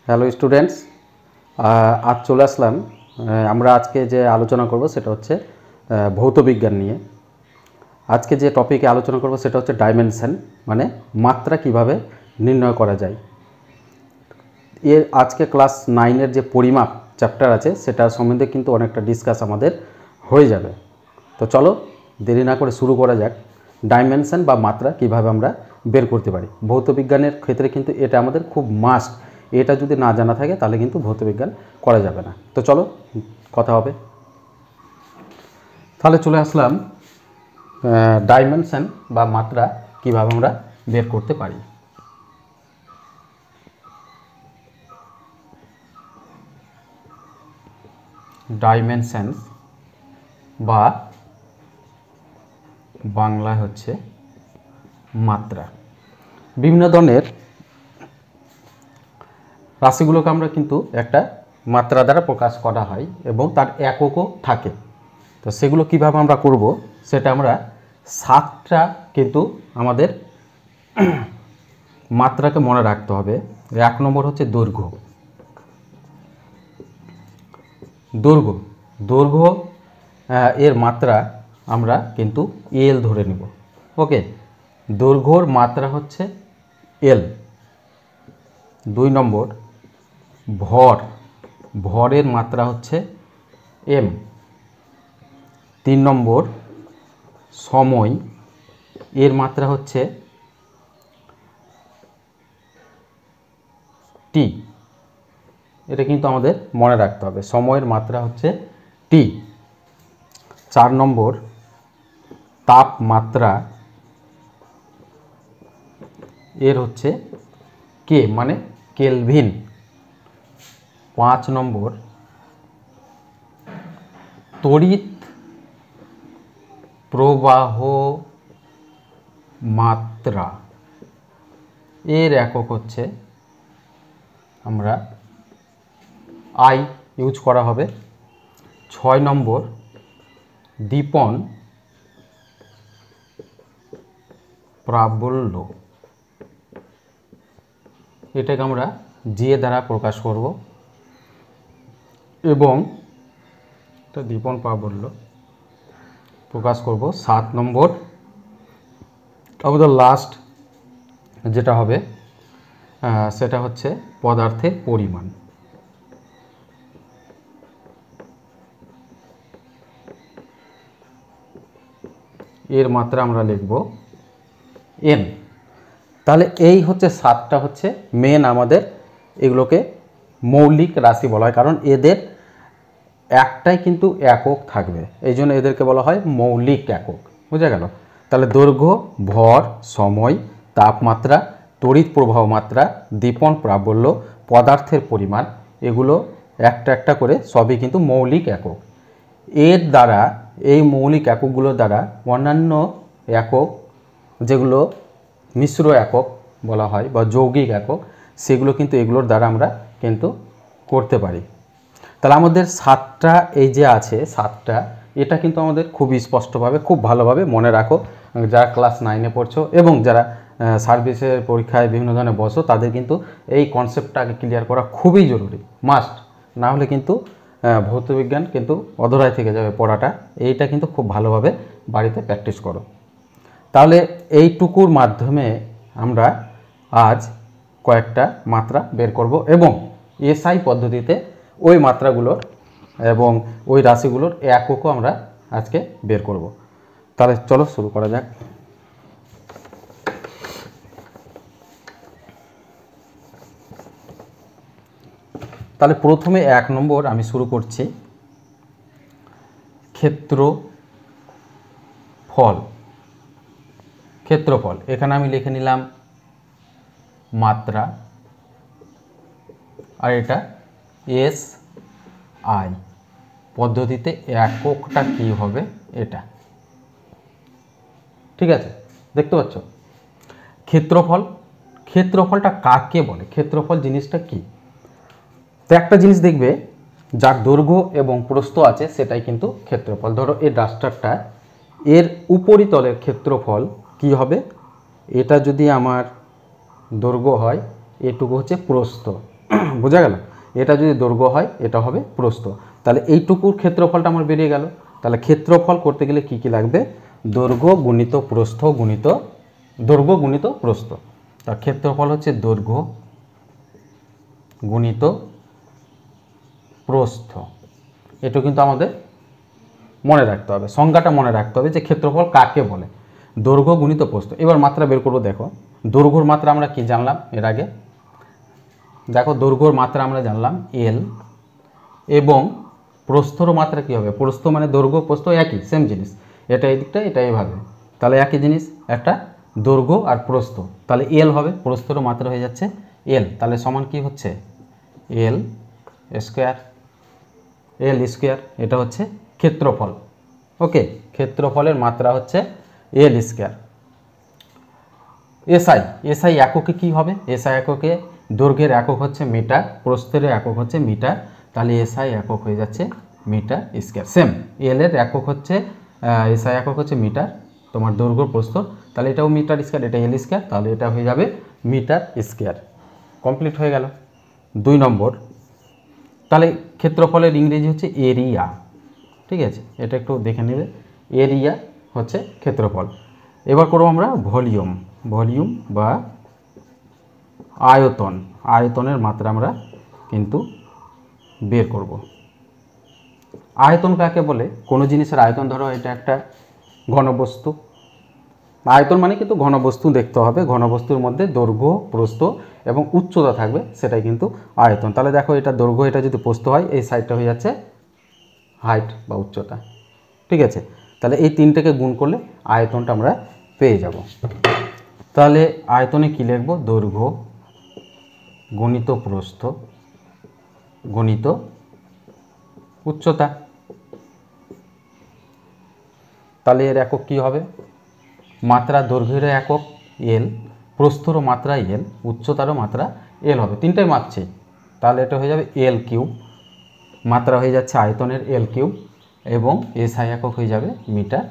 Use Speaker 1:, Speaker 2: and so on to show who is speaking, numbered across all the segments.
Speaker 1: Hello students, আজ চলে আসলাম। আমরা আজকে যে আলোচনা করব সেটা হচ্ছে ভৌতবিজ্ঞান নিয়ে। আজকে যে টপিকে আলোচনা করব সেটা হচ্ছে ডাইমেনশন, মানে মাত্রা কিভাবে নির্ণয় করা যায়। এর আজকে ক্লাস 9-এর যে পরিমাপ চ্যাপ্টার আছে সেটা সম্বন্ধে কিন্তু অনেকটা ডিসকাস আমাদের হয়ে যাবে। তো চলো দেরি না করে শুরু করা যাক। ডাইমেনশন বা মাত্রা কিভাবে আমরা বের করতে পারি। ভৌতবিজ্ঞানের ক্ষেত্রে কিন্তু এটা আমাদের খুব মাস্ট। এটা যদি না জানা থাকে তাহলে কিন্তু ভৌতবিজ্ঞান করা যাবে না। তো চলো কথা হবে। তাহলে চলে আসলাম ডাইমেনশন বা মাত্রা কিভাবে আমরা বের করতে পারি। ডাইমেনশন বা বাংলায় হচ্ছে মাত্রা। বিভিন্ন ধরনের রাশিগুলোকে আমরা কিন্তু একটা মাত্রা দ্বারা প্রকাশ করা হয় এবং তার এককও থাকে। তো সেগুলো কিভাবে আমরা করব সেটা আমরা 7টা কিন্তু আমাদের মাত্রাকে মনে রাখতে হবে। 1 নম্বর হচ্ছে দৈর্ঘ্য। দৈর্ঘ্য এর মাত্রা আমরা কিন্তু এল ধরে নেব। ওকে, দৈর্ঘ্যর মাত্রা হচ্ছে এল। 2 নম্বর ভরের মাত্রা হচ্ছে এম। 3 নম্বর সময় এর মাত্রা হচ্ছে টি। এটা কিন্তু আমাদের মনে রাখতে হবে, সময়ের মাত্রা হচ্ছে টি। 4 নম্বর তাপমাত্রা এর হচ্ছে কে, মানে কেলভিন। 5 নম্বর তড়িৎ প্রবাহ মাত্রা এর একক হচ্ছে আমরা আই ইউজ করা হবে। 6 নম্বর দীপন প্রাবল্য, এটাকে আমরা যে দ্বারা প্রকাশ করব এবং এটা দীপন প্রাবল্য প্রকাশ করব। 7 নম্বর আমাদের লাস্ট যেটা হবে সেটা হচ্ছে পদার্থের পরিমাণ। এর মাত্রা আমরা লিখব এন। তাহলে এই হচ্ছে 7টা হচ্ছে মেন আমাদের, এগুলোকে মৌলিক রাশি বলা হয়, কারণ এদের একটাই কিন্তু একক থাকবে, এই জন্য এদেরকে বলা হয় মৌলিক একক। বুঝা গেল? তাহলে দৈর্ঘ্য, ভর, সময়, তাপমাত্রা, তড়িৎ প্রবাহ মাত্রা, দীপন প্রাবল্য, পদার্থের পরিমাণ, এগুলো একটা একটা করে সবই কিন্তু মৌলিক একক। এর দ্বারা, এই মৌলিক এককগুলোর দ্বারা অন্যান্য একক যেগুলো মিশ্র একক বলা হয় বা যৌগিক একক, সেগুলো কিন্তু এগুলোর দ্বারা আমরা কিন্তু করতে পারি। তাহলে আমাদের 7টা এই যে আছে 7টা, এটা কিন্তু আমাদের খুব স্পষ্টভাবে খুব ভালোভাবে মনে রাখো। যারা ক্লাস 9-এ পড়ছো এবং যারা সার্ভিসের পরীক্ষায় বিভিন্ন ধরনের বসো, তাদের কিন্তু এই কনসেপ্টটা আগে ক্লিয়ার করা খুবই জরুরি, মাস্ট। না হলে কিন্তু ভৌতবিজ্ঞান কিন্তু অধরায় থেকে যাবে পড়াটা। এইটা কিন্তু খুব ভালোভাবে বাড়িতে প্র্যাকটিস করো। তাহলে এইটুকুর মাধ্যমে আমরা আজ কয়েকটা মাত্রা বের করব এবং এসআই পদ্ধতিতে ওই মাত্রাগুলোর এবং ওই রাশিগুলোর এককও আমরা আজকে বের করব। তাহলে চলো শুরু করা যাক। তাহলে প্রথমে 1 নম্বর আমি শুরু করছি, ক্ষেত্রফল। এখানে আমি লিখে নিলাম মাত্রা, আর এটা এস আই পদ্ধতিতে এককটা কি হবে এটা। ঠিক আছে, দেখতে পাচ্ছ ক্ষেত্রফলটা কাকে বলে, ক্ষেত্রফল জিনিসটা কি। তো একটা জিনিস দেখবে, যার দৈর্ঘ্য এবং প্রস্থ আছে সেটাই কিন্তু ক্ষেত্রফল। ধরো এই ডাস্টারটা, এর উপরিতলের ক্ষেত্রফল কি হবে, এটা যদি আমার দৈর্ঘ্য হয়, এটুকু হচ্ছে প্রস্থ, বোঝা গেল? এটা যদি দৈর্ঘ্য হয় এটা হবে প্রস্থ। তাহলে এইটুকুর ক্ষেত্রফলটা আমার বেরিয়ে গেল। তাহলে ক্ষেত্রফল করতে গেলে কি কি লাগবে? দৈর্ঘ্য গুণিত প্রস্থ গুণিত দৈর্ঘ্য গুণিত প্রস্থ। তার ক্ষেত্রফল হচ্ছে দৈর্ঘ্য গুণিত প্রস্থ। এটা কিন্তু আমাদের মনে রাখতে হবে, সংজ্ঞাটা মনে রাখতে হবে যে ক্ষেত্রফল কাকে বলে। দৈর্ঘ্য গুণিত প্রস্থ। এবার মাত্রা বের করবো। দেখো দৈর্ঘ্যর মাত্রা আমরা কি জানলাম এর আগে? দেখো দৈর্ঘ্যর মাত্রা আমরা জানলাম এল, এবং প্রস্থর মাত্রা কি হবে? প্রস্থ মানে দৈর্ঘ্য প্রস্থ একই, সেম জিনিস। এটা এই দিকটা, এটা এইভাবে, তাহলে একই জিনিস, একটা দৈর্ঘ্য আর প্রস্থ। তাহলে এল হবে, প্রস্থর মাত্রা হয়ে যাচ্ছে এল। তাহলে সমান কি হচ্ছে? এল স্কোয়ার, এল স্কোয়ার। এটা হচ্ছে ক্ষেত্রফল। ওকে, ক্ষেত্রফলের মাত্রা হচ্ছে এল স্কোয়ার। এসআই, এসআই এককে কি হবে? এসআই এককে দৈর্ঘ্যের একক হচ্ছে মিটার, প্রস্থের একক হচ্ছে মিটার। তাহলে এসআই একক হয়ে যাচ্ছে মিটার স্কোয়ার। সেম, এল এর একক হচ্ছে এসআই একক হচ্ছে মিটার, তোমার দৈর্ঘ্য প্রস্থ। তাহলে এটাও মিটার স্কোয়ার, এটা এল স্কোয়ার, তাহলে এটা হয়ে যাবে মিটার স্কোয়ার। কমপ্লিট হয়ে গেল। 2 নম্বর, তাহলে ক্ষেত্রফলের ইংরেজি হচ্ছে এরিয়া। ঠিক আছে, এটা একটু দেখে নেবে। এরিয়া হচ্ছে ক্ষেত্রফল। এবার করবো আমরা ভলিউম। ভলিউম বা আয়তন। আয়তনের মাত্রা আমরা কিন্তু বের করব। আয়তন কাকে বলে? কোনো জিনিসের আয়তন, ধরো এটা একটা ঘনবস্তু। আয়তন মানে কিন্তু ঘনবস্তু দেখতে হবে, ঘনবস্তুর মধ্যে দৈর্ঘ্য প্রস্থ এবং উচ্চতা থাকবে, সেটাই কিন্তু আয়তন। তাহলে দেখো এটা দৈর্ঘ্য, এটা যদি প্রস্থ হয়, এই সাইডটা হয়ে যাচ্ছে হাইট বা উচ্চতা। ঠিক আছে, তাহলে এই তিনটাকে গুণ করলে আয়তনটা আমরা পেয়ে যাব। তাহলে আয়তনে কি লিখব? দৈর্ঘ্য গুণিত প্রস্থ গুণিত উচ্চতা। তাহলে এর একক কি হবে? মাত্রা দৈর্ঘ্যের একক এল, প্রস্থরও মাত্রা এল, উচ্চতারও মাত্রা এল হবে, তিনটাই মাপছে। তাহলে এটা হয়ে যাবে এল কিউব। মাত্রা হয়ে যাচ্ছে আয়তনের এল কিউব, এবং এসআই একক হয়ে যাবে মিটার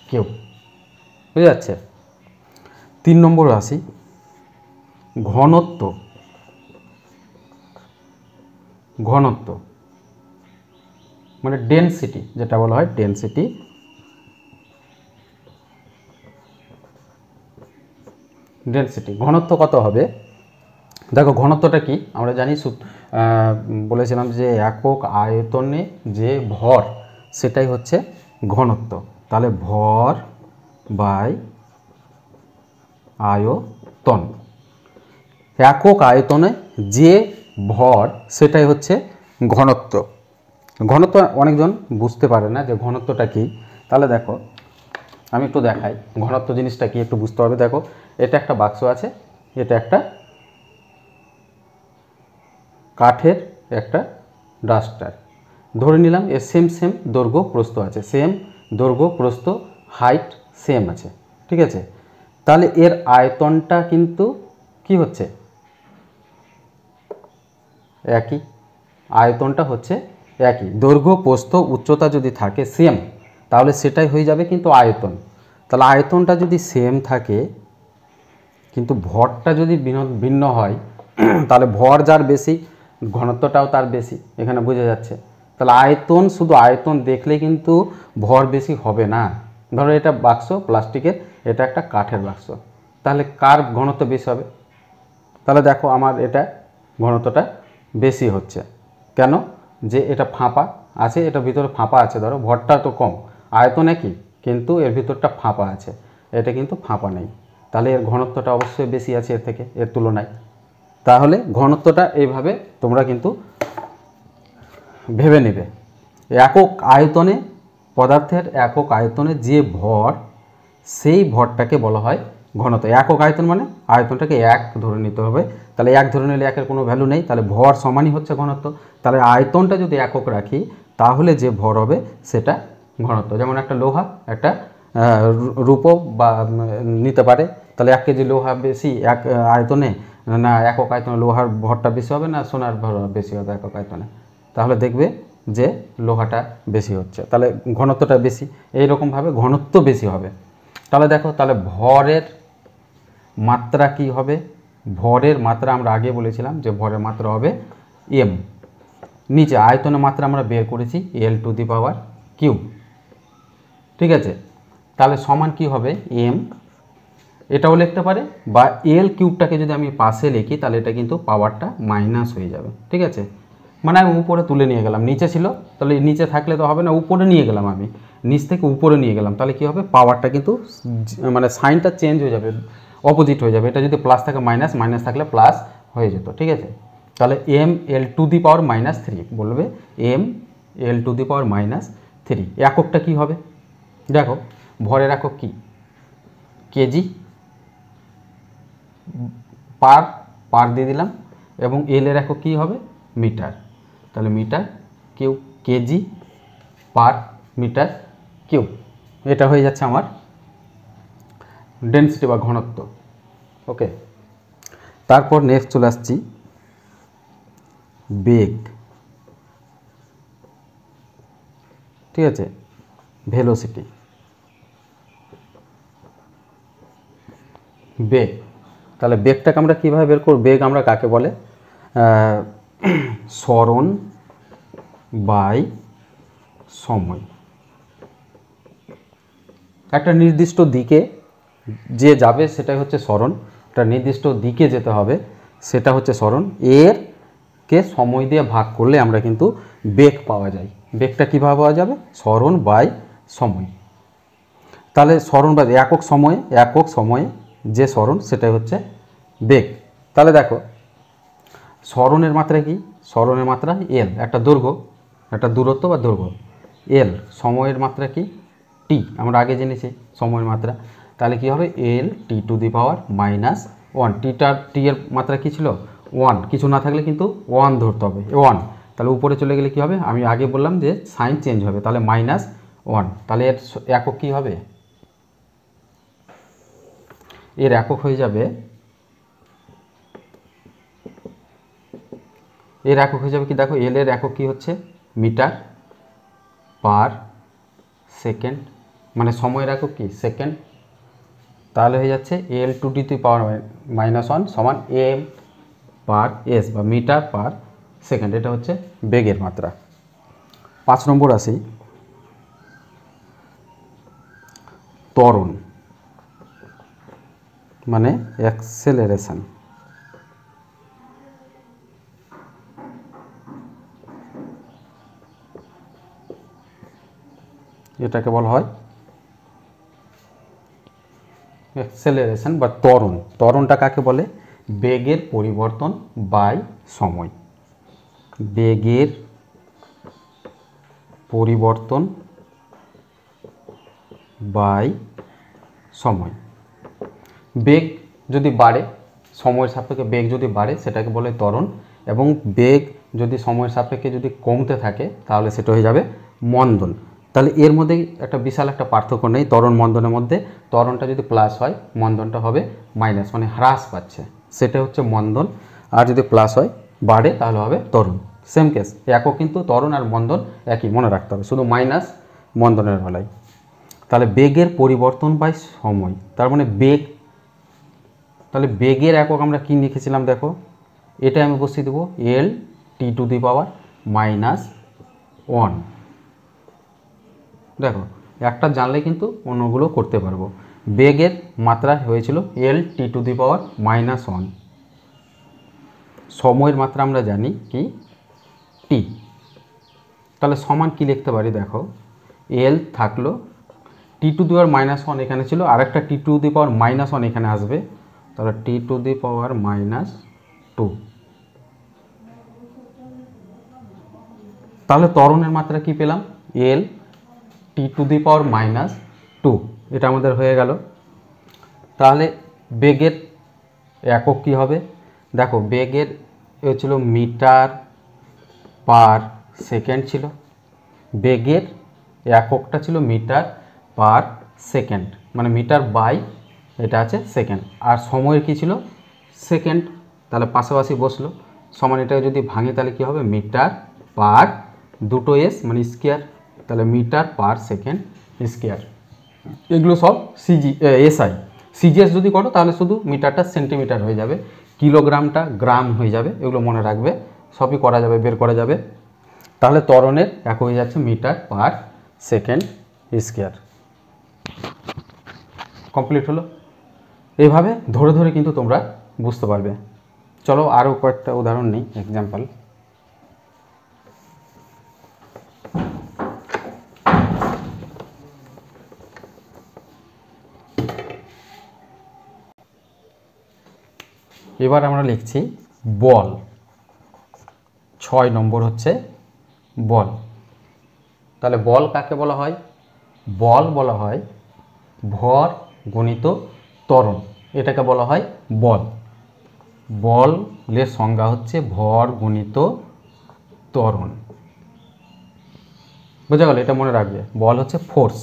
Speaker 1: কিউব। বুঝে যাচ্ছে? 3 নম্বর আসি, ঘনত্ব। ঘনত্ব মানে ডেনসিটি, যেটা বলা হয় ডেনসিটি। ডেনসিটি ঘনত্ব কত হবে? দেখো ঘনত্বটা কি আমরা জানি, বলেছিলাম যে একক আয়তনে যে ভর, সেটাই হচ্ছে ঘনত্ব। তাহলে ভর বাই আয়তন। একক আয়তনে যে ভর, সেটাই হচ্ছে ঘনত্ব। ঘনত্ব অনেকজন বুঝতে পারে না যে ঘনত্বটা কি। তাহলে দেখো আমি একটু দেখাই ঘনত্ব জিনিসটা কি, একটু বুঝতে হবে। দেখো এটা একটা বাক্স আছে, এটা একটা কাঠের একটা ডাস্টার। ধরে নিলাম এর সেম সেম দৈর্ঘ্য প্রস্থ আছে, সেম দৈর্ঘ্য প্রস্থ হাইট সেম আছে। ঠিক আছে, তাহলে এর আয়তনটা কিন্তু কি হচ্ছে? একই। আয়তনটা হচ্ছে একই। দৈর্ঘ্য প্রস্থ উচ্চতা যদি থাকে সেম, তাহলে সেটাই হয়ে যাবে কিন্তু আয়তন। তাহলে আয়তনটা যদি সেম থাকে, কিন্তু ভরটা যদি ভিন্ন হয়, তাহলে ভর যার বেশি, ঘনত্বটাও তার বেশি, এখানে বোঝা যাচ্ছে। তাহলে আয়তন, শুধু আয়তন দেখলে কিন্তু ভর বেশি হবে না। ধরো এটা বাক্স প্লাস্টিকের, এটা একটা কাঠের বাক্স, তাহলে কার ঘনত্ব বেশি হবে? তাহলে দেখো আমার এটা ঘনত্বটা বেশি হচ্ছে। কেন? যে এটা ফাঁপা আছে, এটা ভিতরে ফাঁপা আছে, ধরো ভরটা তো কম, আয়তন একই, কিন্তু এর ভিতরটা ফাঁপা আছে, এটা কিন্তু ফাঁপা নেই। তাহলে এর ঘনত্বটা অবশ্যই বেশি আছে এর থেকে, এর তুলনায়। তাহলে ঘনত্বটা এইভাবে তোমরা কিন্তু ভেবে নেবে। একক আয়তনে, পদার্থের একক আয়তনে যে ভর, সেই ভরটাকে বলা হয় ঘনত্ব। একক আয়তন মানে আয়তনটাকে এক ধরে নিতে হবে। তাহলে এক ধরে নিলে একের কোনো ভ্যালু নেই, তাহলে ভর সমানই হচ্ছে ঘনত্ব। তাহলে আয়তনটা যদি একক রাখি, তাহলে যে ভর হবে সেটা ঘনত্ব। যেমন একটা লোহা, একটা রূপো বা নিতে পারে, তাহলে 1 কেজি লোহা বেশি এক আয়তনে না একক আয়তনে লোহার ভরটা বেশি হবে, না সোনার ভর বেশি হবে একক আয়তনে? তাহলে দেখবে যে লোহাটা বেশি হচ্ছে, তাহলে ঘনত্বটা বেশি। এইরকমভাবে ঘনত্ব বেশি হবে। তাহলে দেখো, তাহলে ভরের মাত্রা কি হবে? ভরের মাত্রা আমরা আগে বলেছিলাম যে ভরের মাত্রা হবে m, নিচে আয়তনের মাত্রা আমরা বের করেছি l⁻³ ঠিক আছে। তাহলে সমান কি হবে m, এটাও লিখতে পারে, বা l³ যদি আমি পাশে লিখি তাহলে এটা কিন্তু পাওয়ারটা মাইনাস হয়ে যাবে, ঠিক আছে। মানে আমি উপরে তুলে নিয়ে গেলাম, নিচে ছিল তাহলে নিচে থাকলে তো হবে না, উপরে নিয়ে গেলাম, আমি নিচ থেকে উপরে নিয়ে গেলাম, তাহলে কি হবে পাওয়ারটা কিন্তু মানে সাইনটা চেঞ্জ হয়ে যাবে, অপোজিট হয়ে যাবে। এটা যদি প্লাস থাকে মাইনাস, মাইনাস থাকলে প্লাস হয়ে যেত, ঠিক আছে। তাহলে ml⁻³ বলবে ml⁻³ এককটা কি হবে দেখো, ভরের একক কি কেজি, পার দিয়ে দিলাম, এবং এল এর একক কী হবে মিটার, তাহলে metre cube, kg per metre cube, এটা হয়ে যাচ্ছে আমার ডেন্সিটি বা ঘনত্ব। ওকে, তারপর নেক্সট চলে আসছি বেগ, ঠিক আছে, ভেলোসিটি। বেগ, তাহলে বেগটাকে আমরা কীভাবে বের করব, বেগ আমরা কাকে বলে, সরণ বাই সময়। একটা নির্দিষ্ট দিকে যে যাবে সেটাই হচ্ছে সরণ, একটা নির্দিষ্ট দিকে যেতে হবে সেটা হচ্ছে সরণ, এর কে সময় দিয়ে ভাগ করলে আমরা কিন্তু বেগ পাওয়া যায়। বেগটা কীভাবে পাওয়া যাবে, সরণ বাই সময়। তাহলে সরণ বাই একক সময়ে যে সরণ সেটাই হচ্ছে বেগ। তাহলে দেখো সরণের মাত্রা কি, সরণের মাত্রা এল, একটা দৈর্ঘ্য, একটা দূরত্ব বা দৈর্ঘ্য, এল সময়ের মাত্রা কি টি, আমরা আগে জেনেছি সময়ের মাত্রা, তাহলে কি হবে l⁻⁻1, টি এর মাত্রা কি ছিল 1, কিছু না থাকলে কিন্তু 1 ধরতে হবে 1, তাহলে উপরে চলে গেলে কি হবে, আমি আগে বললাম যে সাইন চেঞ্জ হবে, তাহলে -1, তাহলে এর একক কি হবে, এর একক হয়ে যাবে, এর একক হয়ে যাবে কি দেখো, এল এর একক কি হচ্ছে মিটার পার সেকেন্ড, মানে সময়ের একক কি সেকেন্ড, তাহলে হয়ে যাচ্ছে l⁻⁻1 সমান m পার s বা মিটার পার সেকেন্ড, এটা হচ্ছে বেগের মাত্রা। 5 নম্বর আসি ত্বরণ, মানে অ্যাক্সেলারেশন। এটাকে বলা হয় অ্যাক্সেলারেশন বা ত্বরণ। ত্বরণটা কাকে বলে, বেগের পরিবর্তন বাই সময়, বেগের পরিবর্তন বাই সময়। বেগ যদি বাড়ে, সময়ের সাপেক্ষে বেগ যদি বাড়ে সেটাকে বলে ত্বরণ, এবং বেগ যদি সময়ের সাপেক্ষে যদি কমতে থাকে তাহলে সেটা হয়ে যাবে মন্দন। তাহলে এর মধ্যে একটা বিশাল একটা পার্থক্য নেই ত্বরণ মন্দনের মধ্যে, ত্বরণটা যদি প্লাস হয় মন্দনটা হবে মাইনাস, মানে হ্রাস পাচ্ছে, সেটা হচ্ছে মন্দন, আর যদি প্লাস হয় বাড়ে তাহলে হবে ত্বরণ। সেম কেস, একক কিন্তু ত্বরণ আর মন্দন একই, মনে রাখতে হবে, শুধু মাইনাস মন্দনের বেলায়। তাহলে বেগের পরিবর্তন বাই সময়, তার মানে বেগ, তাহলে বেগের একক আমরা কি লিখেছিলাম দেখো, এটা আমি বসিয়ে দেবো l⁻⁻1, দেখো একটা জানলে কিন্তু অন্যগুলো করতে পারবো। বেগের মাত্রা হয়েছিল l⁻⁻1, সময়ের মাত্রা আমরা জানি কি টি, তাহলে সমান কি লিখতে পারি দেখো, এল থাকলো t⁻⁻1 এখানে ছিল, আরেকটা t⁻⁻1 এখানে আসবে, তাহলে t⁻⁻2, তাহলে ত্বরণের মাত্রা কি পেলাম l⁻⁻2, এটা আমাদের হয়ে গেল। তাহলে বেগের একক কি হবে দেখো, বেগের ছিল মিটার পার সেকেন্ড ছিল, বেগের এককটা ছিল মিটার পার সেকেন্ড, মানে মিটার বাই এটা আছে সেকেন্ড, আর সময়ের কি ছিল সেকেন্ড, তাহলে পাশাপাশি বসলো, সমান এটাকে যদি ভাঙে তাহলে কি হবে মিটার পার দুটো এস মানে স্কোয়ার, তাহলে মিটার পার সেকেন্ড স্কোয়ার। এগুলো সব এসআই, সিজিএস যদি করো তাহলে শুধু মিটারটা সেন্টিমিটার হয়ে যাবে, কিলোগ্রামটা গ্রাম হয়ে যাবে, এগুলো মনে রাখবে, সবই করা যাবে, বের করা যাবে। তাহলে ত্বরণের এক হয়ে যাচ্ছে metre per second square. Complete হলো। এইভাবে ধরে ধরে কিন্তু তোমরা বুঝতে পারবে। চলো আরও কয়েকটা উদাহরণ নিই, এক্সাম্পল। এবার আমরা লিখছি বল। 6 নম্বর হচ্ছে বল। তাহলে বল কাকে বলা হয়? বল বলা হয় ভর গুণিত ত্বরণ, এটাকে বলা হয় বল। বলের সংজ্ঞা হচ্ছে ভর গুণিত ত্বরণ। বোঝা গেল? এটা মনে রাখবে। বল হচ্ছে ফোর্স।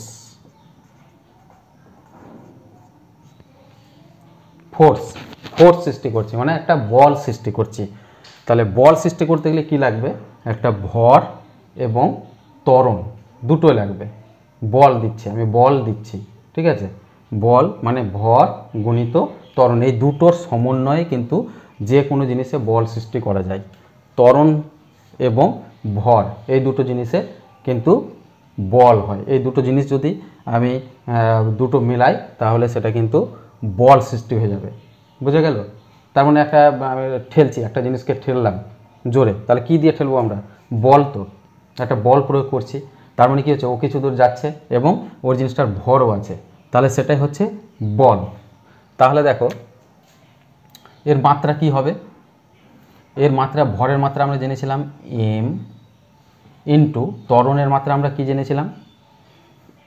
Speaker 1: ফোর্স ফোর্স সৃষ্টি করছি মানে একটা বল সৃষ্টি করছি। তাহলে বল সৃষ্টি করতে গেলে কি লাগবে? একটা ভর এবং ত্বরণ দুটোই লাগবে। বল দিচ্ছি, আমি বল দিচ্ছি, ঠিক আছে? বল মানে ভর গুণিত ত্বরণ, এই দুটোর সমন্বয়ে কিন্তু যে কোনো জিনিসে বল সৃষ্টি করা যায়। ত্বরণ এবং ভর এই দুটো জিনিসে কিন্তু বল হয়। এই দুটো জিনিস যদি আমি দুটো মিলাই তাহলে সেটা কিন্তু বল সৃষ্টি হয়ে যাবে। বুঝে গেল? তার মানে একটা ঠেলছি, একটা জিনিসকে ঠেললাম জোরে, তাহলে কি দিয়ে ঠেলবো আমরা? বল। তো একটা বল প্রয়োগ করছি, তার মানে কি হচ্ছে? ও কিছু দূর যাচ্ছে এবং ওর জিনিসটার ভরও আছে, তাহলে সেটাই হচ্ছে বল। তাহলে দেখো এর মাত্রা কি হবে? এর মাত্রা, ভরের মাত্রা আমরা জেনেছিলাম এম, ইন্টু ত্বরণের মাত্রা আমরা কি জেনেছিলাম?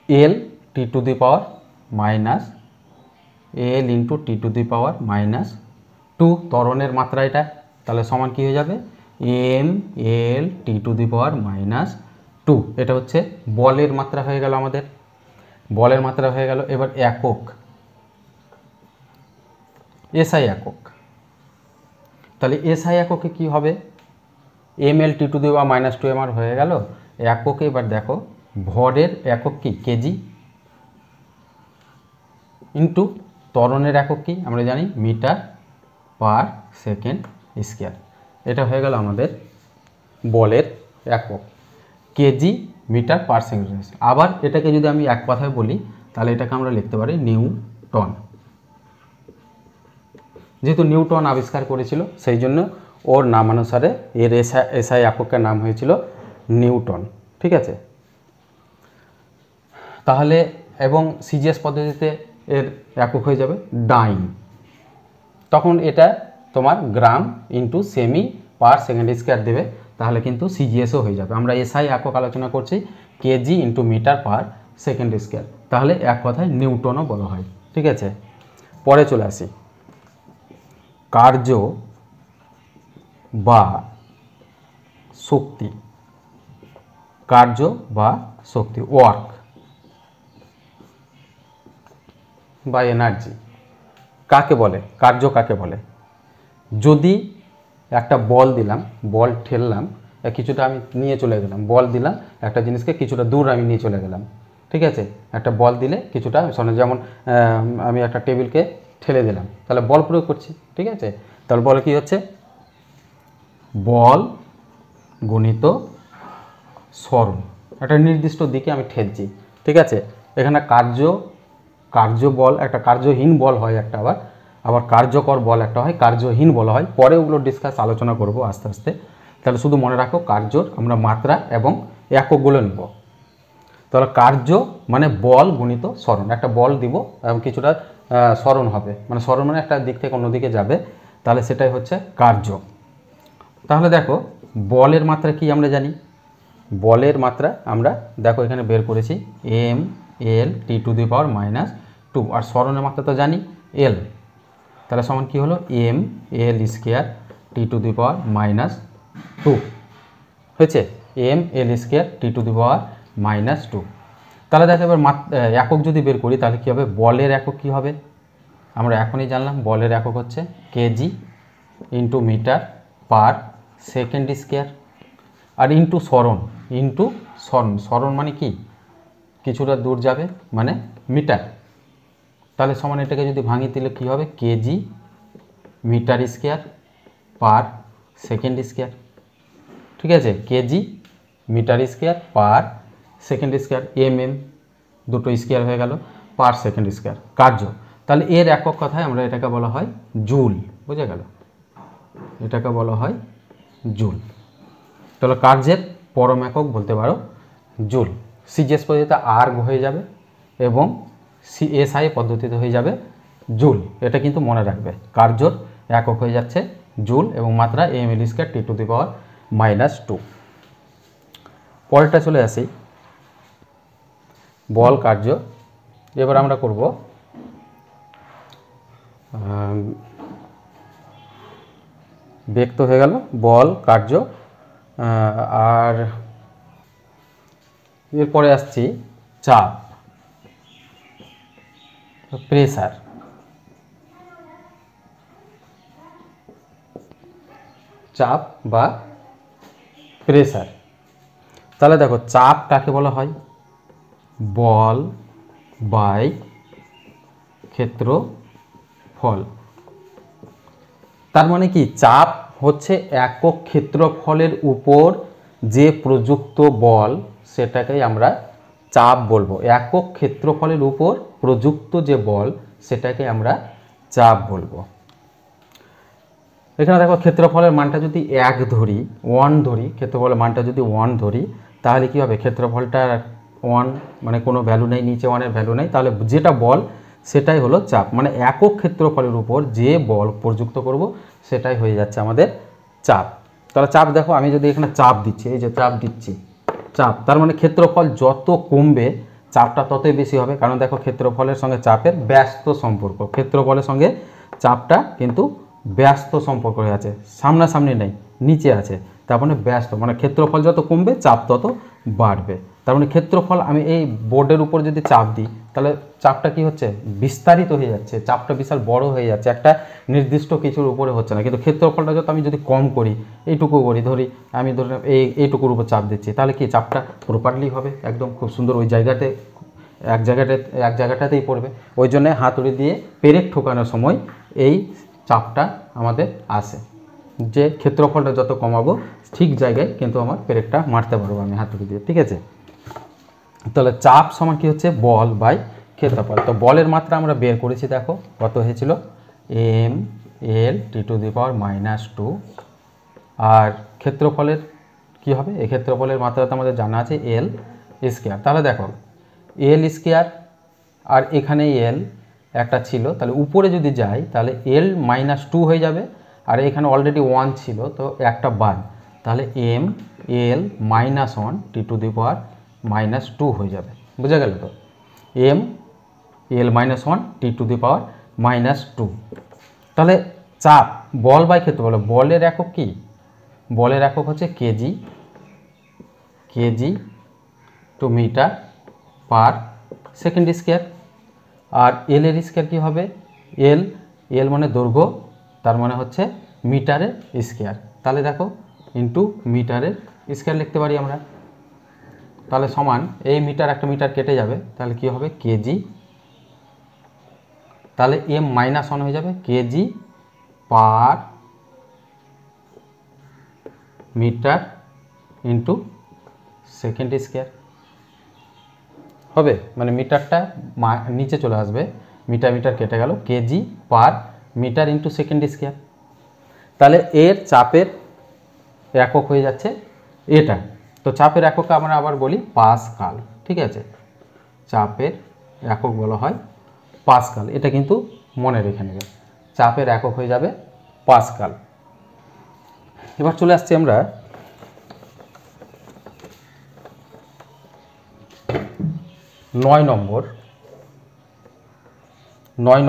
Speaker 1: L T to the power minus L into T to the power minus 2। ত্বরণের মাত্রা এটা, তাহলে সমান কি হয়ে যাবে? M L T to the power minus 2। এটা হচ্ছে বলের মাত্রা হয়ে গেল আমাদের। বলের মাত্রা হয়ে গেল। এবার একক, এসআই একক। তাহলে এসআই এককে কি হবে? M L T to the power minus 2 আমার হয়ে গেল এককে। এবার দেখো ভরের একক কি? কেজি, ইন্টু ত্বরণের একক কি? আমরা জানি মিটার পার সেকেন্ড স্কোয়ার। এটা হয়ে গেল আমাদের বলের একক, কেজি মিটার পার সেকেন্ড। আবার এটাকে যদি আমি এক কথায় বলি তাহলে এটাকে আমরা লিখতে পারি নিউটন। যেহেতু নিউটন আবিষ্কার করেছিল সেই জন্য ওর নামানুসারে এর এসআই এককের নাম হয়েছিল নিউটন, ঠিক আছে? তাহলে এবং সিজিএস পদ্ধতিতে এর একক হয়ে যাবে ডাইন। তখন এটা তোমার গ্রাম ইন্টু সেমি পার সেকেন্ড স্কোয়ার দেবে, তাহলে কিন্তু সিজিএসও হয়ে যাবে। আমরা এসআই একক আলোচনা করছি, kg into metre per second square, তাহলে এক কথায় নিউটনও বলা হয়, ঠিক আছে? পরে চলে আসি কার্য বা শক্তি। কার্য বা শক্তি, ওয়ার্ক বা এনার্জি কাকে বলে? কার্য কাকে বলে? যদি একটা বল দিলাম, বল ঠেললাম, কিছুটা আমি নিয়ে চলে গেলাম, বল দিলাম একটা জিনিসকে কিছুটা দূর আমি নিয়ে চলে গেলাম, ঠিক আছে? একটা বল দিলে কিছুটা, যেমন আমি একটা টেবিলকে ঠেলে দিলাম, তাহলে বল প্রয়োগ করছি, ঠিক আছে? তাহলে বলে কি হচ্ছে? বল গুণিত সরণ, একটা নির্দিষ্ট দিকে আমি ঠেলছি, ঠিক আছে? এখানে কার্য বল, একটা কার্যহীন বল হয় একটা, আবার কার্যকর বল একটা হয়, কার্যহীন বলা হয়। পরে ওগুলো আলোচনা করব আস্তে আস্তে। তাহলে শুধু মনে রাখো কার্যর আমরা মাত্রা এবং এককগুলো নেব। তাহলে কার্য মানে বল গুণিত সরণ। একটা বল দিব এবং কিছুটা সরণ হবে, মানে সরণ মানে একটা দিক থেকে অন্যদিকে যাবে, তাহলে সেটাই হচ্ছে কার্য। তাহলে দেখো বলের মাত্রা কি আমরা জানি? বলের মাত্রা আমরা দেখো এখানে বের করেছি M L T to the power minus 2, আর সরণের মাত্রা তো জানি এল, তাহলে সমান কি হলো? M L square T to the power minus 2 হয়েছে, M L square T to the power minus 2। তাহলে দেখো এবার একক যদি বের করি তাহলে কী হবে? বলের একক কী হবে? আমরা এখনই জানলাম বলের একক হচ্ছে kg into metre per second square, আর ইন্টু সরণ, সরণ মানে কি? কিছুটা দূর যাবে মানে মিটার, তাহলে সমান এটাকে যদি ভাঙি দিলে কী হবে, kg metre square per second square. ঠিক আছে, kg metre square per second square, দুটো স্কোয়ার হয়ে গেল, পার সেকেন্ড স্কোয়ার কার্য। তাহলে এর একক কথায় আমরা এটাকে বলা হয় জুল, বুঝে গেল, এটাকে বলা হয় জুল। তাহলে কার্যের পরম একক বলতে পারো জুল। সিজিএস পদ্ধতিতে আর্গ হয়ে যাবে এবং এসআই পদ্ধতিতে হয়ে যাবে জুল। এটা কিন্তু মনে রাখবে, কার্যর একক হয়ে যাচ্ছে জুল এবং মাত্রা ml স্কয়ার T⁻⁻²। পরেরটা চলে আসি, বল কার্য। এবার আমরা করব বেগ তো হয়ে গেল, বল কার্য, আর এরপরে আসছি চাপ, প্রেসার। চাপ বা প্রেসার। তাহলে দেখো চাপ কাকে বলা হয়, বল বাই ক্ষেত্রফল। তার মানে কি, চাপ হচ্ছে একক ক্ষেত্রফলের উপর যে প্রযুক্ত বল সেটাকেই আমরা চাপ বলবো। একক ক্ষেত্রফলের উপর প্রযুক্ত যে বল সেটাকে আমরা চাপ বলবো। এখানে দেখো ক্ষেত্রফলের মানটা যদি 1 ধরি, 1 ধরি, ক্ষেত্রফলের মানটা যদি 1 ধরি, তাহলে কি হবে, ক্ষেত্রফলটা 1 মানে কোনো ভ্যালু নেই, নিচে 1-এর ভ্যালু নেই, তাহলে যেটা বল সেটাই হলো চাপ। মানে একক ক্ষেত্রফলের উপর যে বল প্রযুক্ত করব সেটাই হয়ে যাচ্ছে আমাদের চাপ। তাহলে চাপ দেখো, আমি যদি এখানে চাপ দিচ্ছি, এই যে চাপ দিচ্ছি, চাপ, তার মানে ক্ষেত্রফল যত কমবে চাপটা ততই বেশি হবে। কারণ দেখো ক্ষেত্রফলের সঙ্গে চাপের ব্যস্ত সম্পর্ক, ক্ষেত্রফলের সঙ্গে চাপটা কিন্তু ব্যস্ত সম্পর্ক হয়ে আছে, সামনাসামনি নেই, নিচে আছে। তার মানে ব্যস্ত, মানে ক্ষেত্রফল যত কমবে চাপ তত বাড়বে। তার মানে ক্ষেত্রফল, আমি এই বোর্ডের উপর যদি চাপ দিই তাহলে চাপটা কি হচ্ছে, বিস্তারিত হয়ে যাচ্ছে, চাপটা বিশাল বড় হয়ে যাচ্ছে, একটা নির্দিষ্ট কিছুর উপরে হচ্ছে না। কিন্তু ক্ষেত্রফলটা যত আমি যদি কম করি, এইটুকু করি, ধরি আমি ধরে এইটুকুর উপর চাপ দিচ্ছি, তাহলে কি চাপটা প্রপারলি হবে, একদম খুব সুন্দর ওই জায়গাতে এক জায়গাটাতেই পড়বে। ওই জন্য হাতুড়ি দিয়ে পেরেক ঠোকানোর সময় এই চাপটা আমাদের আসে, যে ক্ষেত্রফলটা যত কমাবো ঠিক জায়গায় কিন্তু আমার পেরেকটা মারতে পারবো আমি হাতুড়ি দিয়ে। ঠিক আছে, তাহলে চাপ সমান কি হচ্ছে, বল বাই ক্ষেত্রফল। তো বলের মাত্রা আমরা বের করেছি, দেখো কত হয়েছিল, ml T⁻²। আর ক্ষেত্রফলের কি হবে, এই ক্ষেত্রফলের মাত্রা তো আমাদের জানা আছে L স্কয়ার। তাহলে দেখো L স্কয়ার আর এখানে L একটা ছিল, তাহলে উপরে যদি যাই তাহলে L-2 হয়ে যাবে, আর এখানে অলরেডি 1 ছিল তো একটা বাদ, তাহলে ml-1 T⁻⁻² হয়ে যাবে। বুঝা গেল তো, ml-1 T⁻⁻²। তাহলে চাপ, বল বাই ক্ষেত্রফল, বলের একক কি, বলের একক হচ্ছে kg to metre per second square. আর এল এর স্কয়ার কী হবে, এল মানে দৈর্ঘ্য, তার মানে হচ্ছে মিটারের স্কয়ার। তাহলে দেখো ইন্টু মিটারের স্কয়ার লিখতে পারি আমরা। তাহলে সমান, এই মিটার একটা মিটার কেটে যাবে, তাহলে কি হবে কেজি, তাহলে m-1 হয়ে যাবে, kg per metre into second square হবে। মানে মিটারটা নিচে চলে আসবে, মিটার কেটে গেল, kg per metre into second square. তাহলে এর চাপের একক হয়ে যাচ্ছে এটা। তো চাপের একক আমরা আবার বলি পাস্কাল। ঠিক আছে, চাপের একক বলা হয় পাস্কাল, এটা কিন্তু মনে রেখে নেবে, চাপের একক হয়ে যাবে পাস্কাল। এবার চলে আসছি আমরা 9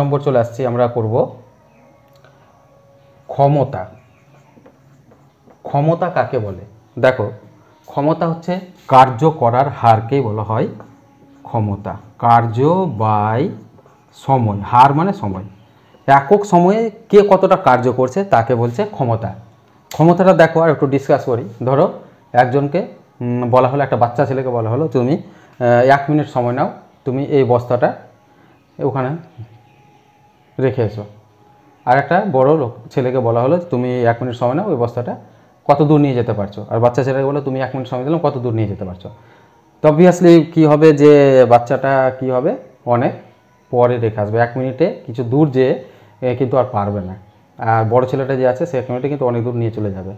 Speaker 1: নম্বর চলে আসছি, আমরা করব ক্ষমতা। ক্ষমতা কাকে বলে, দেখো ক্ষমতা হচ্ছে কার্য করার হারকেই বলা হয় ক্ষমতা। কার্য বাই সময়, হার মানে সময়, একক সময়ে কে কতটা কার্য করছে তাকে বলছে ক্ষমতা। ক্ষমতাটা দেখো আর একটু ডিসকাস করি। ধরো একজনকে বলা হলো, একটা বাচ্চা ছেলেকে বলা হলো তুমি 1 মিনিট সময় নাও, তুমি এই বস্তাটা ওখানে রেখে এসো। আর একটা বড় ছেলেকে বলা হলো তুমি 1 মিনিট সময় নাও, ওই বস্তাটা কত দূর নিয়ে যেতে পারছো। আর বাচ্চা ছেলেকে বলো তুমি 1 মিনিট সময় দিলাম, কত দূর নিয়ে যেতে পারছো। তো অবভিয়াসলি কী হবে যে বাচ্চাটা কী হবে, অনেক পরে রেখে আসবে। 1 মিনিটে কিছু দূর যেয়ে কিন্তু আর পারবে না। আর বড় ছেলেটা যে আছে সে 1 মিনিটে কিন্তু অনেক দূর নিয়ে চলে যাবে।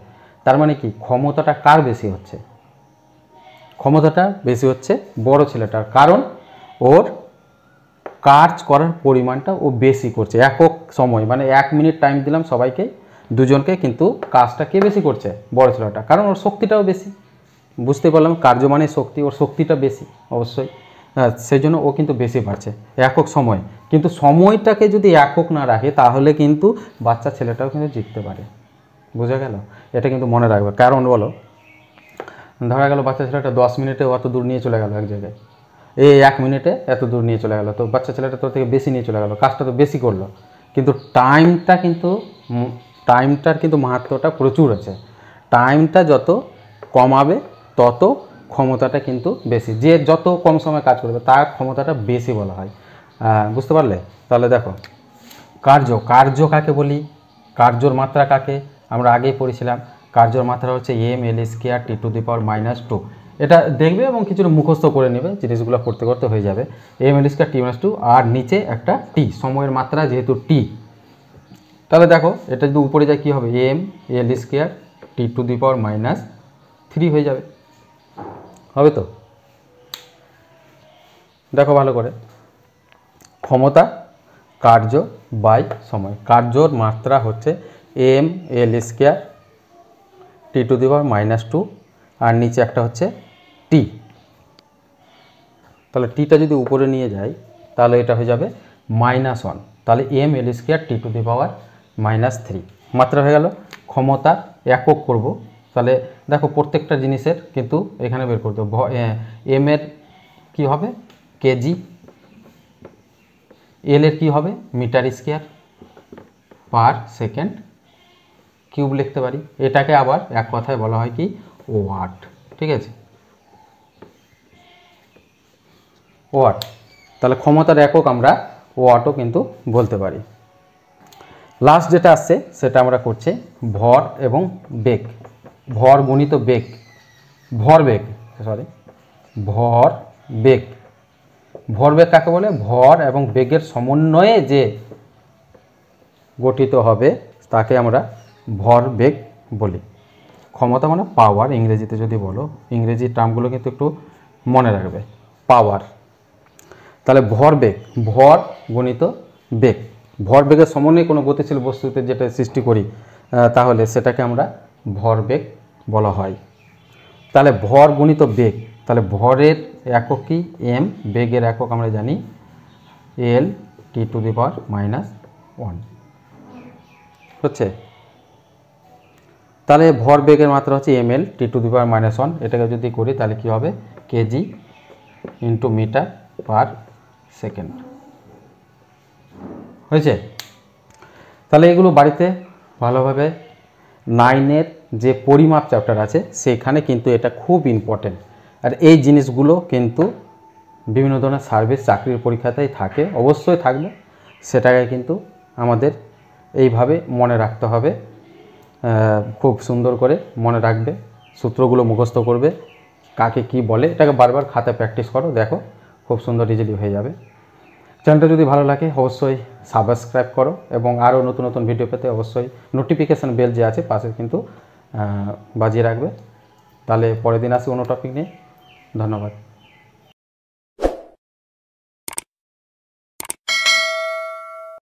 Speaker 1: তার মানে কি, ক্ষমতাটা কার বেশি হচ্ছে? ক্ষমতাটা বেশি হচ্ছে বড় ছেলেটার, কারণ ওর কাজ করার পরিমাণটা ও বেশি করছে একক সময়, মানে 1 মিনিট টাইম দিলাম সবাইকে, দুজনকে, কিন্তু কাজটা কে বেশি করছে? বড় ছেলেটা, কারণ ওর শক্তিটাও বেশি। বুঝতে পারলাম, কার্য মানে শক্তি, ওর শক্তিটা বেশি অবশ্যই, সেই জন্য ও কিন্তু বেশি পারছে একক সময়। কিন্তু সময়টাকে যদি একক না রাখে তাহলে কিন্তু বাচ্চা ছেলেটাও কিন্তু জিততে পারে। বোঝা গেল? এটা কিন্তু মনে রাখবে। কারণ বলো, ধরা গেল বাচ্চা ছেলেটা 10 মিনিটে অত দূর নিয়ে চলে গেল এক জায়গায়, এই 1 মিনিটে এত দূর নিয়ে চলে গেল, তো বাচ্চা ছেলেটা তোর থেকে বেশি নিয়ে চলে গেল, কাজটা তো বেশি করলো, কিন্তু টাইমটার কিন্তু মাহাত্ম্যটা প্রচুর আছে। টাইমটা যত কমাবে তত ক্ষমতাটা কিন্তু বেশি। যে যত কম সময় কাজ করবে তার ক্ষমতাটা বেশি বলা হয়। বুঝতে পারলে? তাহলে দেখো, কার্য কাকে বলি? কার্যর মাত্রা কাকে আমরা আগেই পড়েছিলাম। কার্যর মাত্রা হচ্ছে ml² T⁻²। এটা দেখবে এবং কিছুটা মুখস্থ করে নেবে, জিনিসগুলো করতে করতে হয়ে যাবে। ml² T⁻², আর নিচে একটা টি, সময়ের মাত্রা যেহেতু টি। তাহলে দেখো, এটা যদি উপরে যায় কী হবে? ml² T⁻³ হয়ে যাবে। হবে তো? দেখো ভালো করে, ক্ষমতা কার্য বাই সময়। কার্যর মাত্রা হচ্ছে ml² T⁻², আর নিচে একটা হচ্ছে টি। তাহলে টিটা যদি উপরে নিয়ে যাই তাহলে এটা হয়ে যাবে -1। তাহলে ml² T⁻³ মাত্রা হয়ে গেল। ক্ষমতা একক করব, তাহলে দেখো প্রত্যেকটা জিনিসের কিন্তু এখানে বের করতে হবে। এম এর কী হবে? কেজি। এল এর কী হবে? মিটার² পার সেকেন্ড কিউব লিখতে পারি। এটাকে আবার এক কথায় বলা হয় কি? ওয়াট। ঠিক আছে, ওয়াট। তাহলে ক্ষমতার একক আমরা ওয়াটও কিন্তু বলতে পারি। লাস্ট যেটা আসছে সেটা আমরা করছি ভর এবং বেগ। ভর গুণিত বেগ, ভরবেগ, সরি ভরবেগ। ভরবেগ কাকে বলে? ভর এবং বেগের সমন্বয়ে যে গঠিত হবে তাকে আমরা ভরবেগ বলি। ক্ষমতা মানে পাওয়ার, ইংরেজিতে যদি বলো, ইংরেজি টার্মগুলো কিন্তু একটু মনে রাখবে। পাওয়ার। তাহলে ভরবেগ, ভর গুণিত বেগ। ভরবেগের সমন্বয়ে কোনো গতিশীল বস্তুতে যেটা সৃষ্টি করি তাহলে সেটাকে আমরা ভরবেগ বলা হয়। তাহলে ভর গুণিত বেগ, তাহলে ভরের একক কি? এম। বেগের একক আমরা জানি L T⁻⁻1 হচ্ছে। তাহলে ভর বেগের মাত্রা হচ্ছে ml T⁻⁻1। এটাকে যদি করি তাহলে কি হবে? Kg into metre per second হয়েছে। তাহলে এগুলো বাড়িতে ভালোভাবে 9-এর যে পরিমাপ চ্যাপ্টার আছে সেখানে কিন্তু এটা খুব ইম্পর্টেন্ট। আর এই জিনিসগুলো কিন্তু বিভিন্ন ধরনের সার্ভিস চাকরির পরীক্ষাতেই থাকে, অবশ্যই থাকবে। সেটাকে কিন্তু আমাদের এইভাবে মনে রাখতে হবে, খুব সুন্দর করে মনে রাখবে, সূত্রগুলো মুখস্থ করবে, কাকে কি বলে এটাকে বারবার খাতায় প্র্যাকটিস করো, দেখো খুব সুন্দর ইজিলি হয়ে যাবে। চ্যানেলটা যদি ভালো লাগে অবশ্যই সাবস্ক্রাইব করো, এবং আরও নতুন নতুন ভিডিও পেতে অবশ্যই নোটিফিকেশান বেল যে আছে পাশে কিন্তু বাজিয়ে রাখবে। তাহলে পরের দিন আসি অন্য টপিক নিয়ে। ধন্যবাদ।